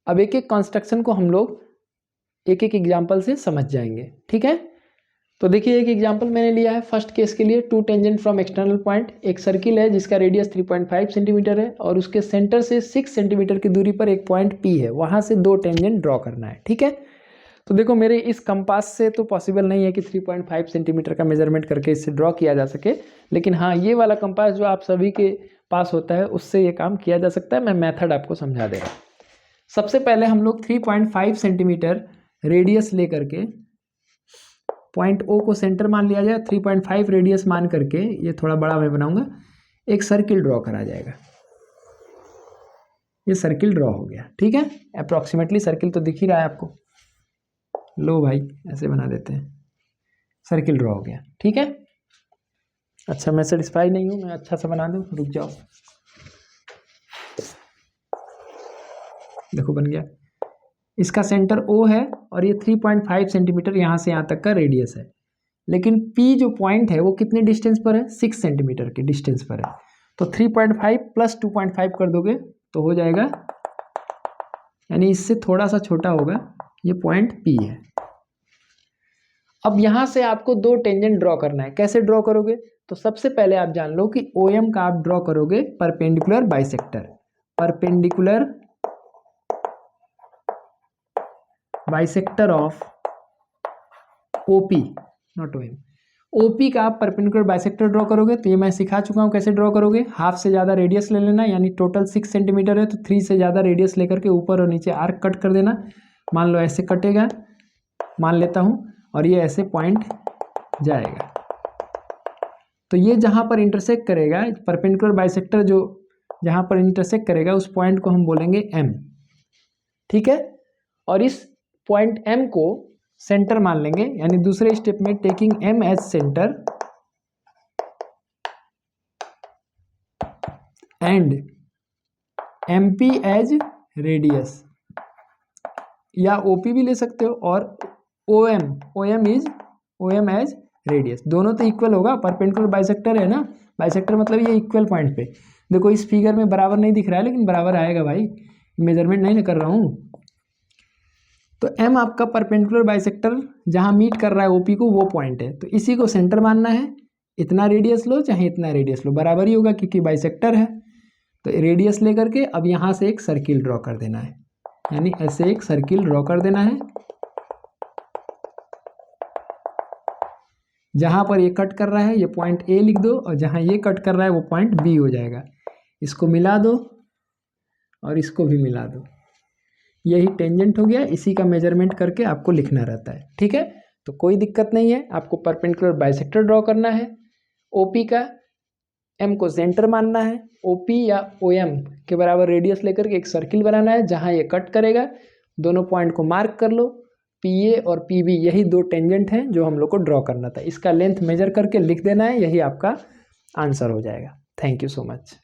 अब एक एक कंस्ट्रक्शन को हम लोग एक एक एग्जाम्पल से समझ जाएंगे, ठीक है। तो देखिए एक एग्जाम्पल मैंने लिया है फर्स्ट केस के लिए, 2 टेंजेंट फ्रॉम एक्सटर्नल पॉइंट। एक सर्किल है जिसका रेडियस 3.5 सेंटीमीटर है और उसके सेंटर से 6 सेंटीमीटर की दूरी पर एक पॉइंट P है, वहां से 2 टेंजेंट ड्रॉ करना है, ठीक है। तो देखो मेरे इस कंपास से तो पॉसिबल नहीं है कि 3.5 सेंटीमीटर का मेजरमेंट करके इससे ड्रॉ किया जा सके, लेकिन हाँ ये वाला कंपास जो आप सभी के पास होता है उससे ये काम किया जा सकता है। मैं मेथड आपको समझा दे रहा हूँ। सबसे पहले हम लोग 3.5 सेंटीमीटर रेडियस लेकर के पॉइंट O को सेंटर मान लिया जाए, 3.5 रेडियस मान करके, ये थोड़ा बड़ा मैं बनाऊंगा, एक सर्किल ड्रॉ करा जाएगा। ये सर्किल ड्रॉ हो गया, ठीक है। अप्रॉक्सीमेटली सर्किल तो दिख ही रहा है आपको, लो भाई ऐसे बना देते हैं, सर्किल ड्रॉ हो गया, ठीक है। अच्छा मैं सेटिस्फाई नहीं हूँ, मैं अच्छा सा बना दूँ, रुक जाओ, देखो बन गया। इसका सेंटर O है और ये 3.5 सेंटीमीटर यहाँ से यहाँ तक का रेडियस है, लेकिन P जो पॉइंट है वो कितने डिस्टेंस पर है, 6 सेंटीमीटर के डिस्टेंस पर है। तो 3.5 प्लस 2.5 कर दोगे तो हो जाएगा, यानी इससे थोड़ा सा छोटा होगा, ये पॉइंट P है। अब यहाँ से आपको 2 टेंजेंट ड्रॉ करना है। कैसे ड्रॉ करोगे, तो सबसे पहले आप जान लो कि OM का आप ड्रॉ करोगे perpendicular bisector, perpendicular bisector of OP, not OM, OP का आप परपेंडिकुलर बाइसेक्टर ड्रॉ करोगे। तो ये मैं सिखा चुका हूँ कैसे ड्रॉ करोगे। हाफ से ज़्यादा रेडियस ले लेना, यानी टोटल 6 सेंटीमीटर है तो 3 से ज़्यादा रेडियस लेकर के ऊपर और नीचे आर्क कट कर देना। मान लो ऐसे कटेगा, मान लेता हूँ, और ये ऐसे पॉइंट जाएगा। तो ये जहाँ पर इंटरसेक्ट करेगा, परपेंडिकुलर बाइसेक्टर जो जहाँ पर इंटरसेक्ट करेगा उस पॉइंट को हम बोलेंगे M, ठीक है। और इस पॉइंट M को सेंटर मान लेंगे, यानी दूसरे स्टेप में taking M as center and MP as radius, या OP भी ले सकते हो, और OM एज रेडियस। दोनों तो इक्वल होगा, परपेंडिकुलर बाइसेक्टर है ना, बाइसेक्टर मतलब ये इक्वल पॉइंट पे। देखो इस फिगर में बराबर नहीं दिख रहा है, लेकिन बराबर आएगा भाई, मेजरमेंट नहीं ना कर रहा हूँ। तो M आपका परपेंडिकुलर बाइसेक्टर जहाँ मीट कर रहा है OP को, वो पॉइंट है, तो इसी को सेंटर मानना है। इतना रेडियस लो चाहे इतना रेडियस लो, बराबर ही होगा क्योंकि बाइसेक्टर है। तो रेडियस लेकर के अब यहाँ से एक सर्किल ड्रॉ कर देना है, यानी ऐसे एक सर्किल ड्रॉ कर देना है। जहाँ पर ये कट कर रहा है ये पॉइंट A लिख दो, और जहाँ ये कट कर रहा है वो पॉइंट B हो जाएगा। इसको मिला दो और इसको भी मिला दो, यही टेंजेंट हो गया। इसी का मेजरमेंट करके आपको लिखना रहता है, ठीक है। तो कोई दिक्कत नहीं है, आपको परपेंडिकुलर बाइसेक्टर ड्रॉ करना है, OP का M को सेंटर मानना है, OP या OM के बराबर रेडियस लेकर के एक सर्किल बनाना है जहाँ ये कट करेगा। दोनों पॉइंट को मार्क कर लो, PA और PB यही 2 टेंजेंट हैं जो हम लोग को ड्रॉ करना था। इसका लेंथ मेजर करके लिख देना है, यही आपका आंसर हो जाएगा। Thank you so much.